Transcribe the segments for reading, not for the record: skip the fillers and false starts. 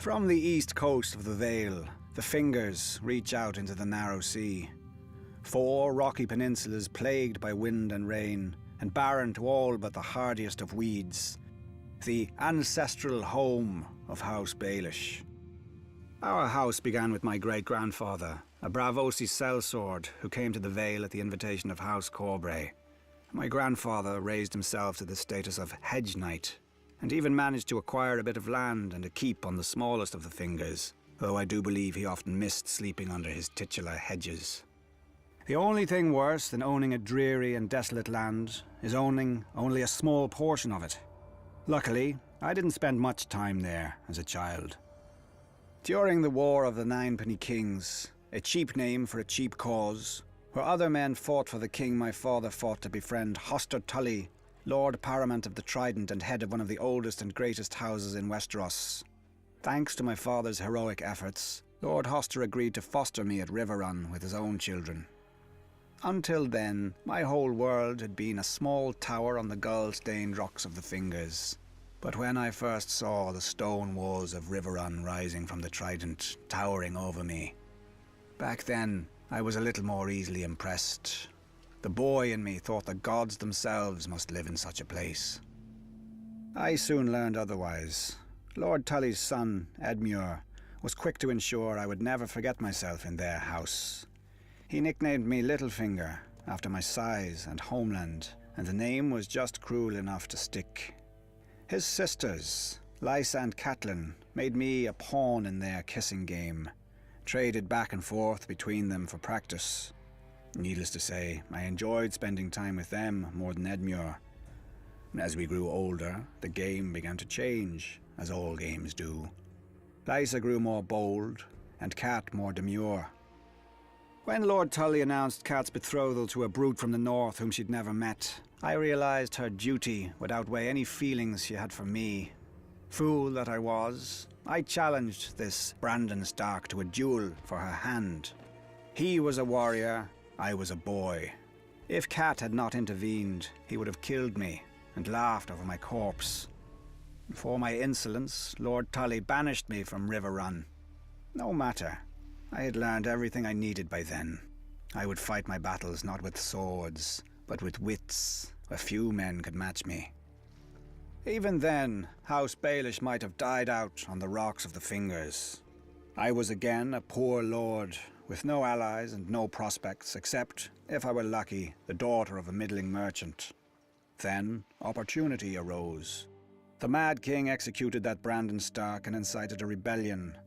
From the east coast of the Vale, the Fingers reach out into the narrow sea. 4 rocky peninsulas plagued by wind and rain, and barren to all but the hardiest of weeds. The ancestral home of House Baelish. Our house began with my great-grandfather, a Bravosi sellsword who came to the Vale at the invitation of House Corbray. My grandfather raised himself to the status of hedge knight, and even managed to acquire a bit of land and a keep on the smallest of the Fingers, though I do believe he often missed sleeping under his titular hedges. The only thing worse than owning a dreary and desolate land is owning only a small portion of it. Luckily, I didn't spend much time there as a child. During the War of the Ninepenny Kings, a cheap name for a cheap cause, where other men fought for the king my father fought to befriend Hoster Tully, Lord Paramount of the Trident and head of one of the oldest and greatest houses in Westeros. Thanks to my father's heroic efforts, Lord Hoster agreed to foster me at Riverrun with his own children. Until then, my whole world had been a small tower on the gull-stained rocks of the Fingers. But when I first saw the stone walls of Riverrun rising from the Trident, towering over me, back then I was a little more easily impressed. The boy in me thought the gods themselves must live in such a place. I soon learned otherwise. Lord Tully's son, Edmure, was quick to ensure I would never forget myself in their house. He nicknamed me Littlefinger, after my size and homeland, and the name was just cruel enough to stick. His sisters, Lysa and Catelyn, made me a pawn in their kissing game, traded back and forth between them for practice. Needless to say, I enjoyed spending time with them more than Edmure. As we grew older, the game began to change, as all games do. Lysa grew more bold, and Cat more demure. When Lord Tully announced Cat's betrothal to a brute from the north whom she'd never met, I realized her duty would outweigh any feelings she had for me. Fool that I was, I challenged this Brandon Stark to a duel for her hand. He was a warrior, I was a boy. If Cat had not intervened, he would have killed me and laughed over my corpse. For my insolence, Lord Tully banished me from Riverrun. No matter. I had learned everything I needed by then. I would fight my battles not with swords, but with wits, where few men could match me. Even then, House Baelish might have died out on the rocks of the Fingers. I was again a poor lord, with no allies and no prospects, except, if I were lucky, the daughter of a middling merchant. Then, opportunity arose. The Mad King executed that Brandon Stark and incited a rebellion.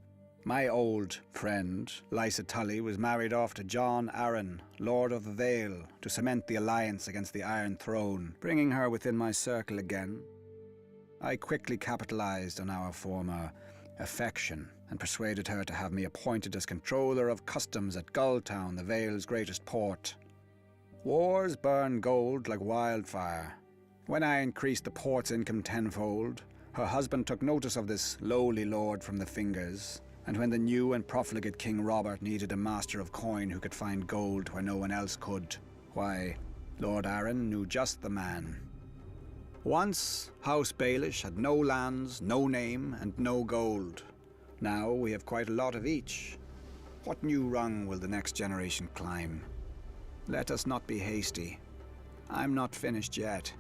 My old friend, Lysa Tully, was married off to Jon Arryn, Lord of the Vale, to cement the alliance against the Iron Throne, bringing her within my circle again. I quickly capitalized on our former affection and persuaded her to have me appointed as controller of customs at Gulltown, the Vale's greatest port. Wars burn gold like wildfire. When I increased the port's income tenfold, her husband took notice of this lowly lord from the Fingers. And when the new and profligate King Robert needed a master of coin who could find gold where no one else could, why, Lord Arryn knew just the man. Once, House Baelish had no lands, no name, and no gold. Now we have quite a lot of each. What new rung will the next generation climb? Let us not be hasty. I'm not finished yet.